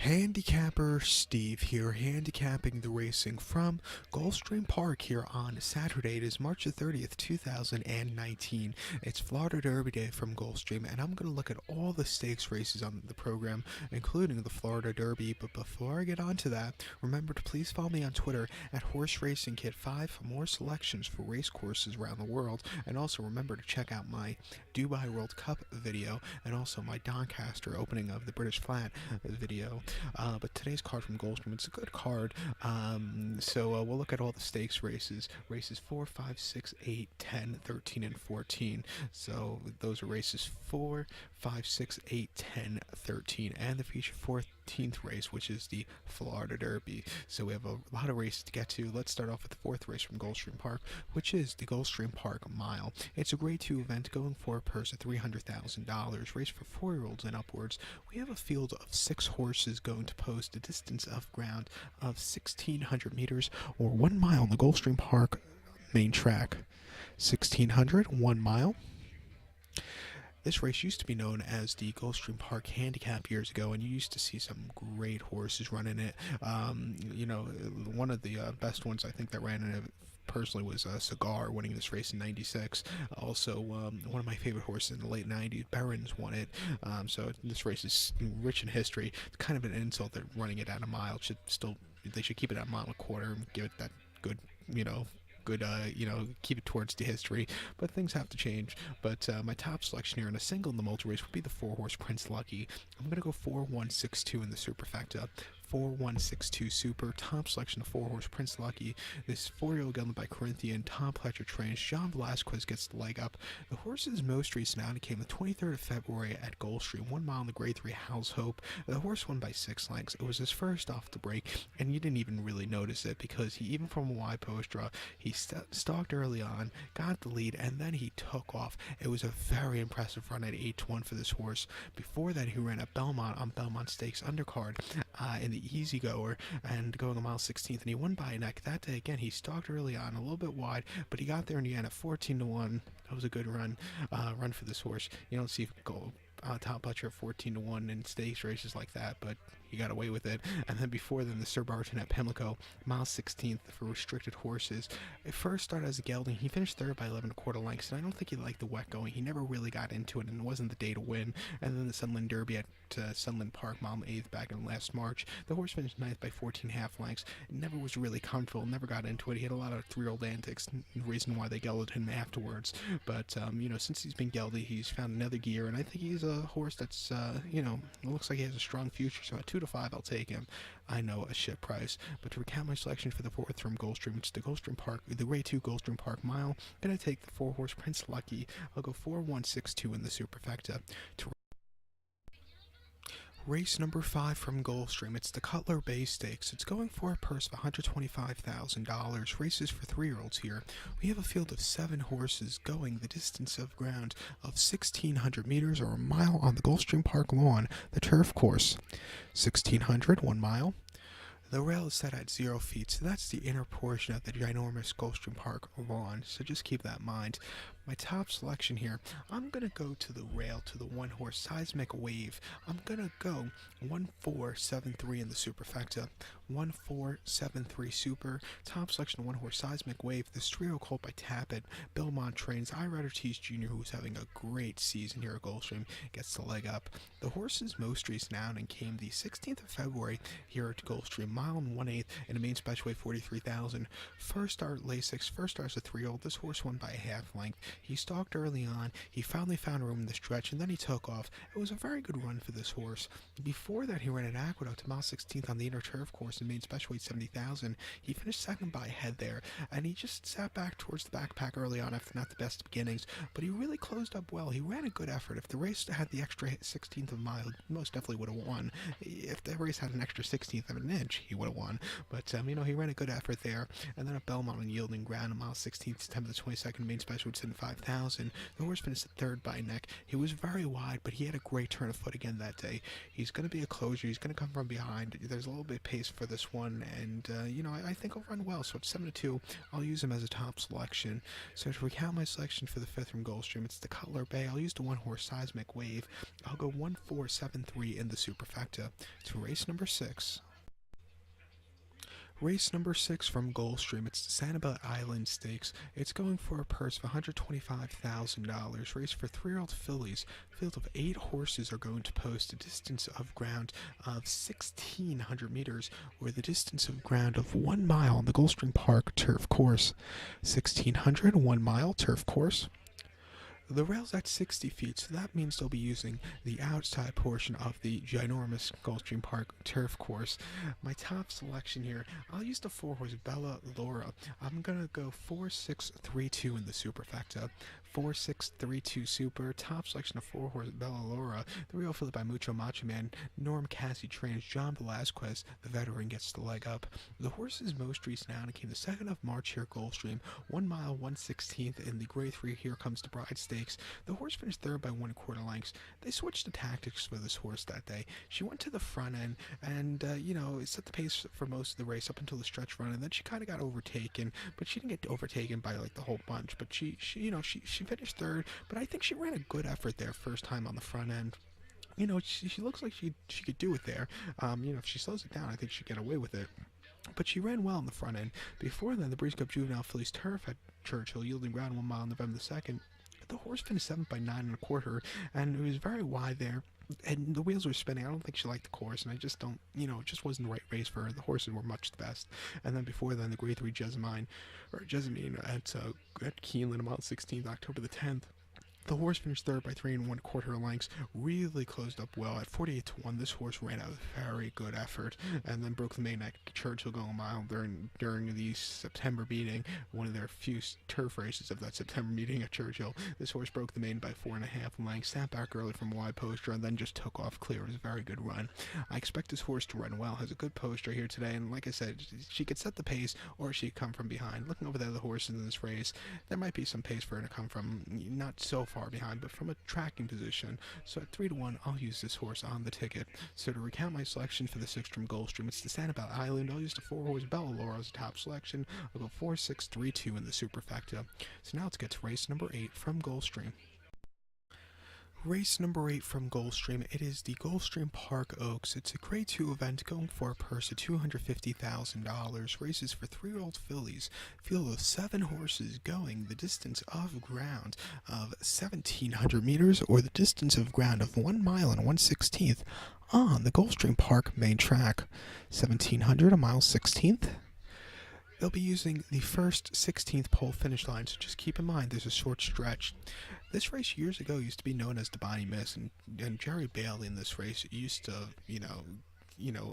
Handicapper Steve here, handicapping the racing from Gulfstream Park here on Saturday. It is March the 30th, 2019. It's Florida Derby Day from Gulfstream, and I'm going to look at all the stakes races on the program, including the Florida Derby. But before I get on to that, remember to please follow me on Twitter at Horse Racing Kit 5 for more selections for race courses around the world. And also remember to check out my Dubai World Cup video and also my Doncaster opening of the British Flat video. But today's card from Gulfstream, it's a good card. So we'll look at all the stakes races. Races 4, 5, 6, 8, 10, 13, and 14. So those are races 4, 5, 6, 8, 10, 13, and the feature 14th race, which is the Florida Derby. So we have a lot of races to get to. Let's start off with the fourth race from Gulfstream Park, which is the Gulfstream Park Mile. It's a Grade 2 event going for a purse of $300,000. Race for 4-year-olds and upwards. We have a field of 6 horses going to post a distance of ground of 1,600 meters or 1 mile on the Gulfstream Park main track. 1,600, 1 mile. This race used to be known as the Gulfstream Park Handicap years ago, and you used to see some great horses running it. One of the best ones I think that ran in it personally was Cigar, winning this race in '96. Also, one of my favorite horses in the late '90s, Barron's, won it. So this race is rich in history. It's kind of an insult that running it at a mile they should keep it at a mile and a quarter and give it that good, keep it towards the history, but things have to change. But my top selection here in a single in the multi-race would be the 4-horse Prince Lucky. I'm going to go 4-1-6-2 in the superfecta. 4-1-6-2 super. Top selection of 4-horse Prince Lucky. This 4-year-old gelded by Corinthian. Tom Pletcher trains. John Velasquez gets the leg up. The horse's most recent outing came the 23rd of February at Gulfstream. 1 mile in the Grade 3 Howl's Hope. The horse won by 6 lengths. It was his first off the break, and you didn't even really notice it because even from a wide post draw, he stalked early on, got the lead, and then he took off. It was a very impressive run at 8-1 for this horse. Before that, he ran at Belmont on Belmont Stakes undercard in the Easy Goer and going a mile 16th, and he won by a neck. That day again, he stalked early on, a little bit wide, but he got there in the end at 14-1. That was a good run for this horse. You don't see Tom Pletcher at 14-1 in stakes races like that, but he got away with it. And then before then, the Sir Barton at Pimlico, mile 16th for restricted horses. It first started as a gelding. He finished third by 11 1/4 lengths, and I don't think he liked the wet going. He never really got into it, and it wasn't the day to win. And then the Sunland Derby at Sunland Park, mile 8th back in last March. The horse finished 9th by 14 1/2 lengths. It never was really comfortable, never got into it. He had a lot of 3-year-old antics, the reason why they gelded him afterwards. But, since he's been gelded, he's found another gear, and I think he's a horse that's, it looks like he has a strong future. So at 2-5, I'll take him. I know, a shit price. But to recount my selection for the 4th from Gulfstream, it's the Gulfstream Park, the Grade 2 Gulfstream Park Mile. I'm going to take the 4-horse Prince Lucky. I'll go 4-1-6-2 in the superfecta. To race number 5 from Gulfstream, it's the Cutler Bay Stakes. It's going for a purse of $125,000. Races for 3-year-olds here. We have a field of 7 horses going the distance of ground of 1,600 meters or a mile on the Gulfstream Park lawn, the turf course. 1,600, 1 mile. The rail is set at 0 feet, so that's the inner portion of the ginormous Gulfstream Park lawn, so just keep that in mind. My top selection here, I'm going to go to the rail, to the 1-horse Seismic Wave. I'm going to go 1-4-7-3 in the superfecta. 1-4-7-3 super. Top selection, 1-horse Seismic Wave. This trio called by Tappet. Belmont trains. Ryder Tees Jr., who's having a great season here at Gulfstream, gets the leg up. The horse's most recent outing came the 16th of February here at Gulfstream. Mile and 1/8 in a main special weight 43,000. First start Lasix. First start as a 3-year-old. This horse won by a 1/2 length. He stalked early on. He finally found room in the stretch, and then he took off. It was a very good run for this horse. Before that, he ran at Aqueduct to mile 16th on the inner turf course in main special weight 70,000. He finished second by a head there, and he just sat back towards the backpack early on after not the best beginnings, but he really closed up well. He ran a good effort. If the race had the extra 16th of a mile, he most definitely would have won. If the race had an extra 16th of an inch, he would have won. But, he ran a good effort there. And then at Belmont on yielding ground, a mile 16th, September the 22nd, main special weight 75. 125,000. The horse finished third by a neck. He was very wide, but he had a great turn of foot again that day. He's going to be a closer. He's going to come from behind. There's a little bit of pace for this one, and I think he'll run well. So it's 7-2. I'll use him as a top selection. So to recount my selection for the fifth from Gulfstream, it's the Cutler Bay. I'll use the one horse Seismic Wave. I'll go 1-4-7-3 in the superfecta. To race number 6. Race number 6 from Gulfstream. It's the Sanibel Island Stakes. It's going for a purse of $125,000. Race for 3-year-old fillies. Field of 8 horses are going to post a distance of ground of 1,600 meters, or the distance of ground of 1 mile on the Gulfstream Park turf course. 1,600, 1 mile turf course. The rail's at 60 feet, so that means they'll be using the outside portion of the ginormous Gulfstream Park turf course. My top selection here, I'll use the 4-horse Bella Laura. I'm going to go 4-6-3-2 in the superfecta. 4-6-3-2 super. Top selection of 4-horse Bella Laura. The real fillet by Mucho Macho Man. Norm Cassie trains. John Velasquez, the veteran, gets the leg up. The horse's most recent outing came the 2nd of March here at Gulfstream. 1 mile, 1/16th in the Grade 3 Here Comes the Bride Stakes. The horse finished third by 1/4 lengths. They switched the tactics for this horse that day. She went to the front end and, set the pace for most of the race up until the stretch run, and then she kind of got overtaken, but she didn't get overtaken by like the whole bunch. But she finished third, but I think she ran a good effort there first time on the front end. She looks like she could do it there. If she slows it down, I think she'd get away with it. But she ran well on the front end. Before then, the Breeze Cup Juvenile Fillies Turf at Churchill, yielding ground 1 mile on November the 2nd. The horse finished 7th by 9 1/4, and it was very wide there. And the wheels were spinning. I don't think she liked the course, and I just don't, it just wasn't the right race for her. The horses were much the best. And then before then, the Grade 3 Jessamine at Keeneland, mile 16th, October the 10th. The horse finished third by 3 1/4 lengths. Really closed up well at 48-1. This horse ran a very good effort, and then broke the main at Churchill going a mile during the September meeting, one of their few turf races of that September meeting at Churchill. This horse broke the main by 4.5 lengths, sat back early from a wide poster, and then just took off clear. It was a very good run. I expect this horse to run well. Has a good poster here today, and like I said, she could set the pace, or she could come from behind. Looking over the other horses in this race, there might be some pace for her to come from, not so far behind, but from a tracking position. So at 3-1, I'll use this horse on the ticket. So to recount my selection for the 6th from Gulfstream, it's the Sanibel Island. I'll use the 4-horse Bella Laura as a top selection. I'll go 4-6-3-2 in the superfecta. So now let's get to race number 8 from Gulfstream. Race number 8 from Gulfstream. It is the Gulfstream Park Oaks. It's a Grade 2 event going for a purse of $250,000. Races for 3-year-old fillies. Field of 7 horses going the distance of ground of 1,700 meters, or the distance of ground of 1 mile and 1/16th on the Gulfstream Park main track. 1,700, a mile 16th. They'll be using the first 16th pole finish line, so just keep in mind there's a short stretch. This race years ago used to be known as the Bonnie Miss, and Jerry Bailey in this race used to,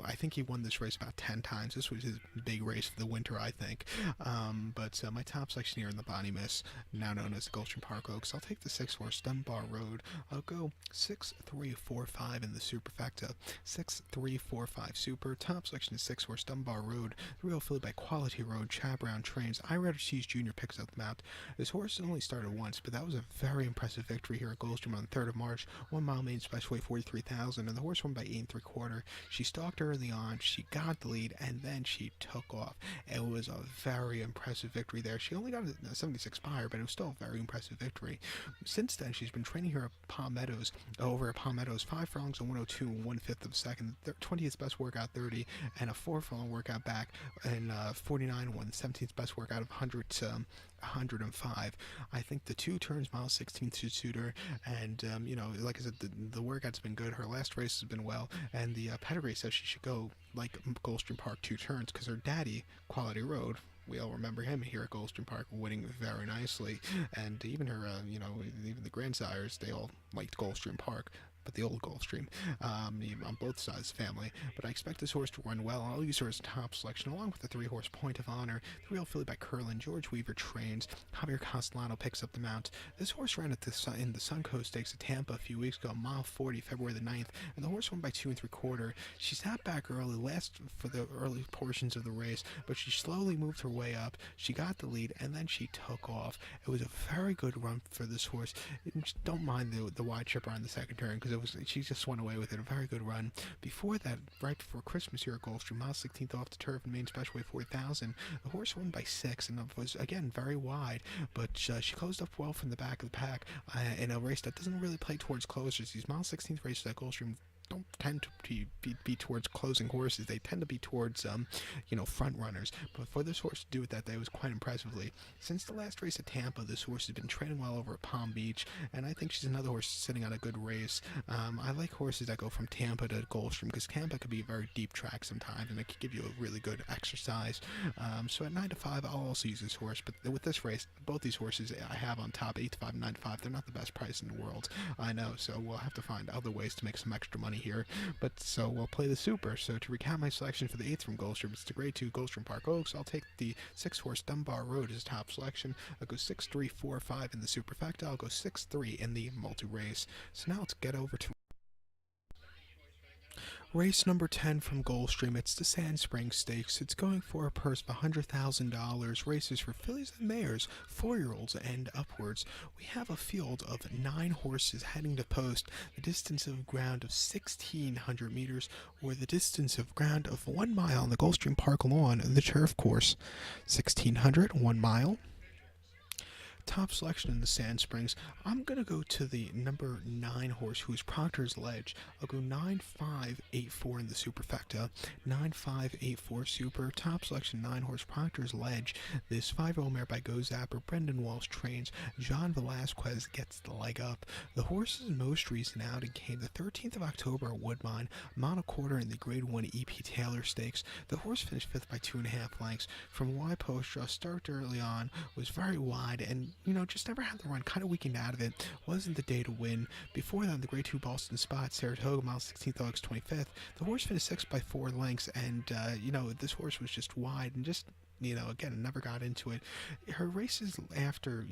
I think he won this race about 10 times. This was his big race for the winter, I think. But my top selection here in the Bonnie Miss, now known as the Gulfstream Park Oaks, I'll take the 6-horse Dunbar Road. I'll go 6-3-4-5 in the superfecta. 6-3-4-5 super. Top selection is 6-horse Dunbar Road. The real filly by Quality Road. Chad Brown trains. I Rather Cheese Jr. picks up the mount. This horse only started once, but that was a very impressive victory here at Gulfstream on the 3rd of March. 1 mile main special weight 43,000, and the horse won by 8 3/4. She stalked early on, she got the lead, and then she took off. It was a very impressive victory there. She only got a 76 buyer, but it was still a very impressive victory. Since then, she's been training here at Palmettos, 5 furlongs and 102 1/5 of a second, 20th best workout 30, and a 4 furlong workout back, and 49 1, 17th best workout of 105. I think the 2 turns, mile 16 to suit her, and like I said, the workout's been good. Her last race has been well, and the pedigree says she should go like Gulfstream Park 2 turns, because her daddy, Quality Road, we all remember him here at Gulfstream Park winning very nicely, and even her, even the grandsires, they all liked Gulfstream Park. but the old Gulfstream, on both sides of the family. But I expect this horse to run well. I'll use her as a top selection, along with the 3-horse Point of Honor, the real filly by Curlin. George Weaver trains. Javier Castellano picks up the mount. This horse ran in the Suncoast Stakes at Tampa a few weeks ago, mile 40, February the 9th, and the horse won by 2 3/4. She sat back early, last for the early portions of the race, but she slowly moved her way up. She got the lead, and then she took off. It was a very good run for this horse. Don't mind the wide chipper on the second turn, because she just went away with it. A very good run. Before that, right before Christmas here at Gulfstream, mile 16th off the turf in main special weight 4,000, the horse won by 6 and was again very wide, but she closed up well from the back of the pack in a race that doesn't really play towards closers. These mile 16th races at Gulfstream don't tend to be towards closing horses. They tend to be towards front runners. But for this horse to do it that day, it was quite impressively. Since the last race at Tampa, this horse has been training well over at Palm Beach, and I think she's another horse sitting on a good race. I like horses that go from Tampa to Gulfstream, because Tampa could be a very deep track sometimes, and it could give you a really good exercise. So at 9 to 5, I'll also use this horse. But with this race, both these horses I have on top, 8 to 5, 9 to 5. They're not the best price in the world, I know. So we'll have to find other ways to make some extra money here, but so we'll play the super. So to recap my selection for the 8th from Gulfstream, it's the grade 2 Gulfstream Park Oaks. I'll take the 6-horse Dunbar Road as top selection. I'll go 6, 3, 4, 5 in the superfecta. I'll go 6, 3 in the multi-race. So now let's get over to race number 10 from Gulfstream. It's the Sand Springs Stakes. It's going for a purse of $100,000. Races for fillies and mares, 4-year-olds and upwards. We have a field of 9 horses heading to post. The distance of ground of 1,600 meters, or the distance of ground of 1 mile on the Gulfstream Park lawn, the turf course. 1,600, 1 mile. Top selection in the Sand Springs. I'm going to go to the number 9 horse, who is Proctor's Ledge. I'll go 9-5-8-4 in the superfecta. 9-5-8-4 super. Top selection 9 horse, Proctor's Ledge. This 5-year-old mare by Go Zapper. Brendan Walsh trains. John Velasquez gets the leg up. The horse's most recent outing came the 13th of October at Woodbine, mile and a quarter in the Grade 1 E.P. Taylor Stakes. The horse finished 5th by 2.5 lengths. From a wide post draw, start early on, was very wide, and just never had the run, kind of weakened out of it. Wasn't the day to win. Before that, the Grade 2 Boston Spot, Saratoga, mile 16th, August 25th. The horse finished 6th by 4 lengths, and, this horse was just wide and just, again, never got into it. Her races after,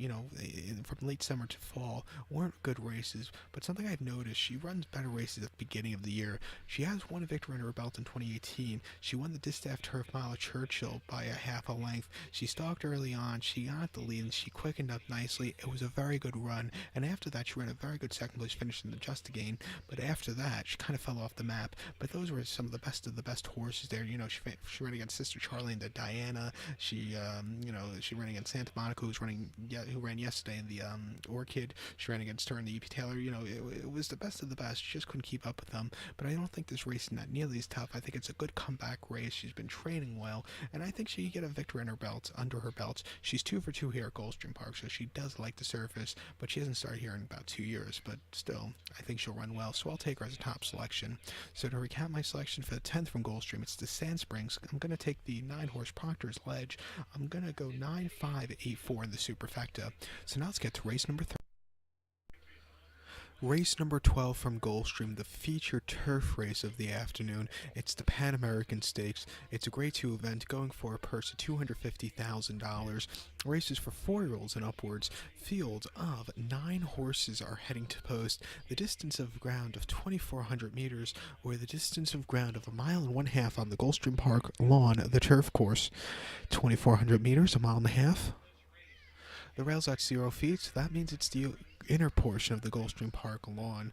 from late summer to fall weren't good races, but something I've noticed, she runs better races at the beginning of the year. She has won a victory under her belt in 2018. She won the Distaff Turf Mile at Churchill by a half a length. She stalked early on, she got the lead, and she quickened up nicely. It was a very good run, and after that, she ran a very good second place finish in the Just Again, but after that, she kind of fell off the map. But those were some of the best horses there. She ran against Sister Charlie and the Diana. She ran against Santa Monica, who ran yesterday in the Orchid. She ran against her in the E.P. Taylor. It was the best of the best. She just couldn't keep up with them. But I don't think this race is not nearly as tough. I think it's a good comeback race. She's been training well, and I think she can get a victory under her belt. She's 2 for 2 here at Gulfstream Park, so she does like the surface, but she hasn't started here in about 2 years. But still, I think she'll run well, so I'll take her as a top selection. So to recap my selection for the 10th from Gulfstream, it's the Sand Springs. I'm going to take the 9 horse Proctor's Ledge. I'm going to go 9-5-8-4 in the superfecta. So now let's get to race number 3. Race number 12 from Gulfstream, the featured turf race of the afternoon. It's the Pan American Stakes. It's a Grade 2 event going for a purse of $250,000. Races for 4-year-olds and upwards. Field of 9 horses are heading to post. The distance of ground of 2,400 meters, or the distance of ground of 1.5 miles on the Gulfstream Park lawn, the turf course. 2,400 meters, 1.5 miles. The rail's at 0 feet, so that means it's the inner portion of the Gulfstream Park lawn.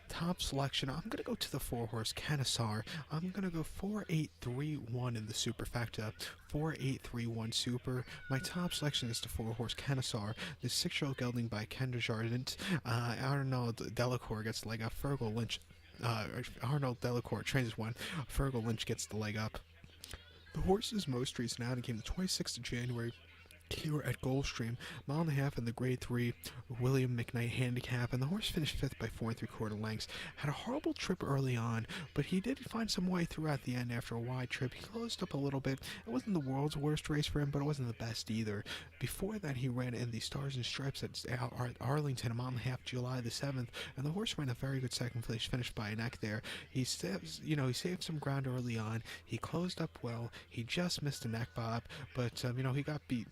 Top selection, I'm going to go to the 4-horse Canassar. I'm going to go 4-8-3-1 in the superfecta. 4-8-3-1 super. My top selection is the 4-horse Canassar. The 6-year-old gelding by Kendra Jardin. Arnold Delacour gets the leg up. Fergal Lynch. Arnold Delacour trains 1. Fergal Lynch gets the leg up. The horse's most recent outing came the 26th of January here at Gulfstream, mile and a half in the grade 3 William McKnight handicap, and the horse finished 5th by 4 3/4 lengths. Had a horrible trip early on, but he did find some way throughout the end after a wide trip. He closed up a little bit. It wasn't the world's worst race for him, but it wasn't the best either. Before that, he ran in the Stars and Stripes at Arlington, a mile and a half, July the 7th, and the horse ran a very good second place, finished by a neck there. He saved some ground early on. He closed up well. He just missed a neck bob, but he got beat,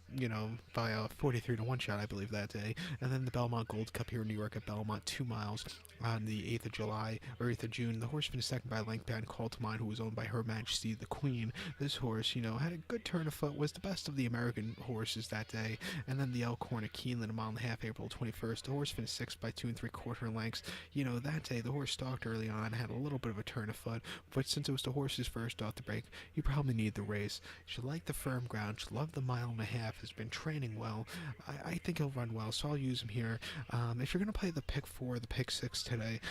by a 43 to 1 shot, I believe, that day. And then the Belmont Gold Cup here in New York at Belmont, 2 miles on the 8th of July, or 8th of June. The horse finished second by a length behind Call to Mind, who was owned by Her Majesty the Queen. This horse, had a good turn of foot, was the best of the American horses that day. And then the Elkhorn at Keeneland, a mile and a half, April 21st. The horse finished 6th by 2 3/4 lengths. That day, the horse stalked early on, had a little bit of a turn of foot, but since it was the horse's first off the break, you probably need the race. Should like the firm ground, should love the mile and a half, has been training well. I think he'll run well, so I'll use him here. If you're going to play the pick 4, the pick 6 today,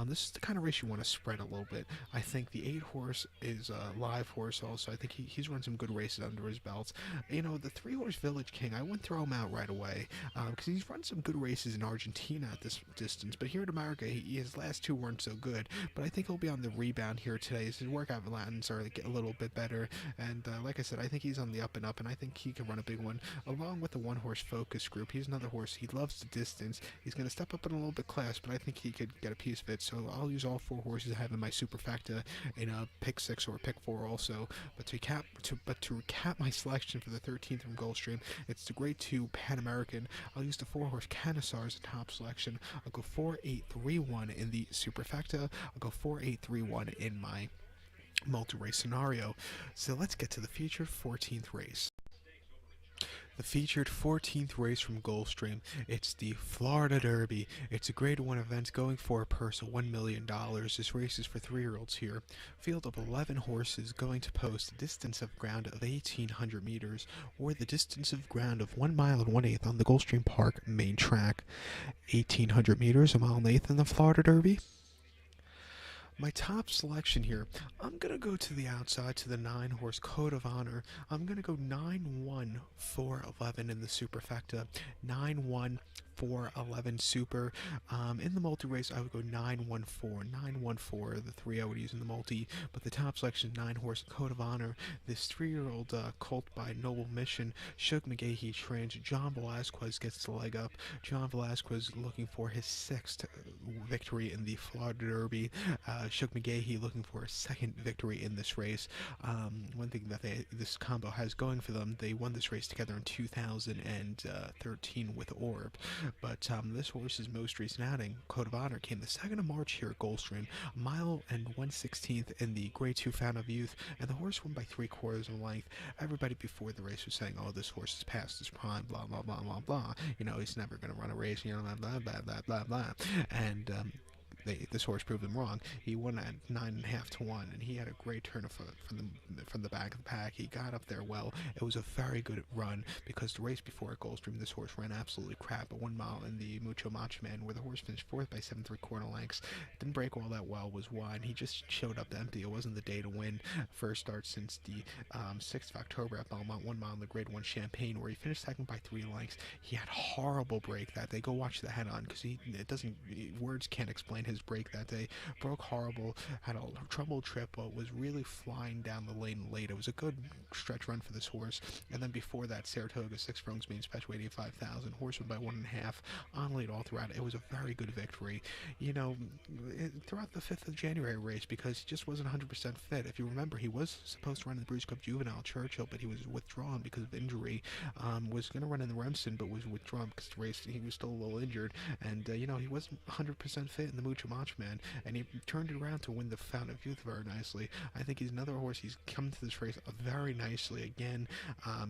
this is the kind of race you want to spread a little bit. I think the 8 horse is a live horse also. I think he's run some good races under his belts. The 3 horse Village King, I wouldn't throw him out right away because he's run some good races in Argentina at this distance, but here in America, his last 2 weren't so good. But I think he'll be on the rebound here today. His workout Latins are a little bit better, and like I said, I think he's on the up and up, and I think he can run a big one along with the 1 horse Focus Group. He's another horse. He loves the distance. He's going to step up in a little bit class, but I think he could get a piece of it. So I'll use all 4 horses I have in my superfecta in a pick 6 or a pick 4 also. But to recap my selection for the 13th from Gulfstream, it's the grade 2 Pan American. I'll use the 4 horse Canassar as a top selection. I'll go 4-8-3-1 in the superfecta. I'll go 4-8-3-1 in my multi-race scenario. So let's get to the featured 14th race. The featured 14th race from Gulfstream. It's the Florida Derby. It's a grade 1 event going for a purse of $1 million. This race is for 3-year-olds here. Field of 11 horses going to post a distance of ground of 1,800 meters, or the distance of ground of 1 mile and 1/8 on the Gulfstream Park main track. 1,800 meters, a mile and 1/8 in the Florida Derby. My top selection here, I'm going to go to the outside to the 9 horse Code of Honor. I'm going to go 9-1-4-11 in the superfecta. 9-1-4-11 super. In the multi-race, I would go 9-1-4. 9-1-4 are the 3 I would use in the multi, but the top selection is 9 horse Code of Honor. This 3-year-old colt by Noble Mission. Shug McGahee trains. John Velazquez gets the leg up. John Velazquez looking for his 6th victory in the Florida Derby. Shug McGahee looking for a 2nd victory in this race. One thing that this combo has going for them, they won this race together in 2013 with Orb. But this horse's most recent outing, Code of Honor, came the 2nd of March here at Gulfstream, a mile and 1/16 in the Grade 2 Fountain of Youth, and the horse won by 3/4 of a length. Everybody before the race was saying, oh, this horse is past his prime, blah, blah, blah, blah, blah. He's never going to run a race, blah, blah, blah, blah, blah, blah. And this horse proved them wrong. He won at 9.5 to 1, and he had a great turn of foot from the back of the pack. He got up there well. It was a very good run because the race before at Gulfstream, this horse ran absolutely crap at 1 mile in the Mucho Macho Man, where the horse finished 4th by 7 3/4 lengths. Didn't break all that well, was wide. He just showed up empty. It wasn't the day to win. First start since the 6th of October at Belmont, 1 mile in the Grade 1 Champagne, where he finished 2nd by 3 lengths. He had horrible break that day. Go watch the head on because words can't explain his break that day. Broke horrible, had a troubled trip, but was really flying down the lane late. It was a good stretch run for this horse. And then before that, Saratoga 6 furlongs main special 85,000. Horse won by 1.5 on late all throughout. It was a very good victory. Throughout the 5th of January race, because he just wasn't 100% fit. If you remember, he was supposed to run in the Breeders' Cup Juvenile Churchill, but he was withdrawn because of injury. Was going to run in the Remsen, but was withdrawn because the race he was still a little injured. And he wasn't 100% fit in the Mucho Macho Man, and he turned it around to win the Fountain of Youth very nicely. I think he's another horse. He's come to this race very nicely again.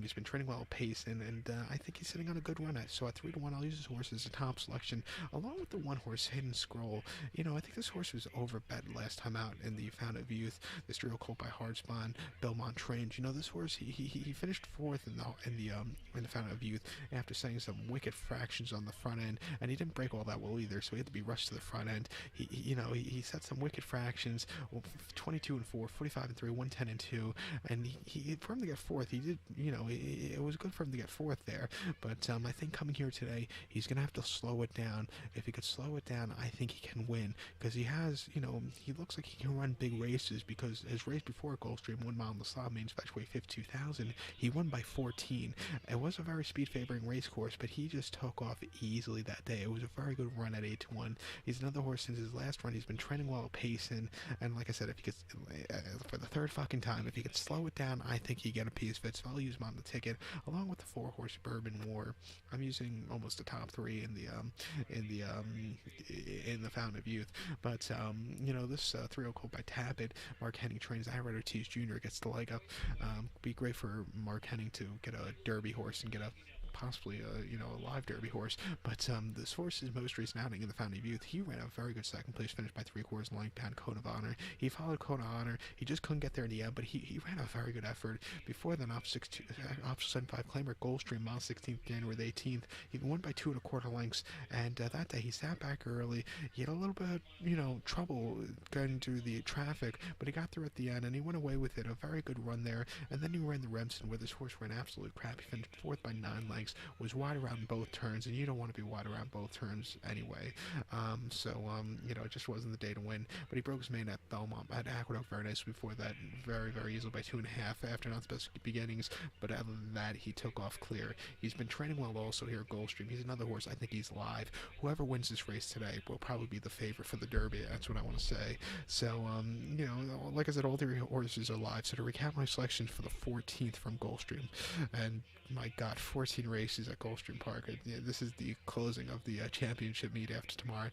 He's been training well at pace, and I think he's sitting on a good run. So at 3 to 1, I'll use this horse as a top selection, along with the 1 horse Hidden Scroll. I think this horse was overbet last time out in the Fountain of Youth. This trio colt by Hardspawn, Belmont trained. This horse he finished 4th in the Fountain of Youth after saying some wicked fractions on the front end, and he didn't break all that well either. So he had to be rushed to the front end. he set some wicked fractions, 22 and 4, 45 and 3, 110 and 2, and for him to get fourth, he did, it was good for him to get fourth there. But I think coming here today, he's gonna have to slow it down. If he could slow it down, I think he can win because he has, he looks like he can run big races because his race before Gulfstream, 1 mile in the slot mains fetch weight 52,000, he won by 14. It was a very speed favoring race course, but he just took off easily that day. It was a very good run at 8-1. He's another horse since his last run. He's been trending well at pacing, and like I said, if he could, for the third fucking time, if he could slow it down, I think he'd get a piece of it. So I'll use him on the ticket along with the 4-horse Bourbon War. I'm using almost the top 3 in the Fountain of Youth, but this 3-0 Colt by Tappet, Mark Henning trains. I Rider Tees Jr. gets the leg up. Be great for Mark Henning to get a Derby horse and get a possibly a live Derby horse. But this horse's most recent outing in the Fountain of Youth, he ran a very good second place finish by 3/4 length behind Code of Honor. He followed Code of Honor. He just couldn't get there in the end, but he ran a very good effort. Before then, off 75 claimer Gulfstream, mile 16th, January the 18th. He won by 2 1/4 lengths, and that day he sat back early. He had a little bit, trouble getting through the traffic, but he got through at the end, and he went away with it. A very good run there, and then he ran the Remsen, where this horse ran absolute crap. He finished fourth by 9 lengths, was wide around both turns, and you don't want to be wide around both turns anyway. It just wasn't the day to win. But he broke his main at Belmont, at Aqueduct very nice before that, very, very easily by 2.5 after not the best beginnings. But other than that, he took off clear. He's been training well also here at Gulfstream. He's another horse. I think he's live. Whoever wins this race today will probably be the favorite for the Derby. That's what I want to say. So, like I said, all 3 horses are live. So to recap my selections for the 14th from Gulfstream, and my God, 14 races at Gulfstream Park. This is the closing of the championship meet after tomorrow.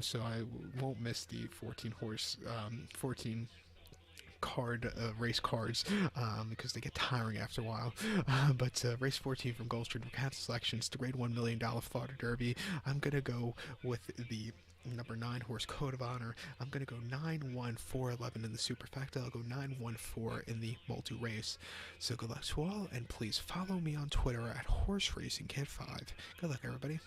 So I won't miss the 14 race cards because they get tiring after a while. But race 14 from Gulfstream, recap selections, the grade $1 million Florida Derby. I'm going to go with the number 9 horse Code of Honor. I'm going to go 9-1-4-11 in the superfecta. I'll go 9-1-4 in the multi-race. So good luck to all, and please follow me on Twitter at HorseRacingKid5. Good luck, everybody.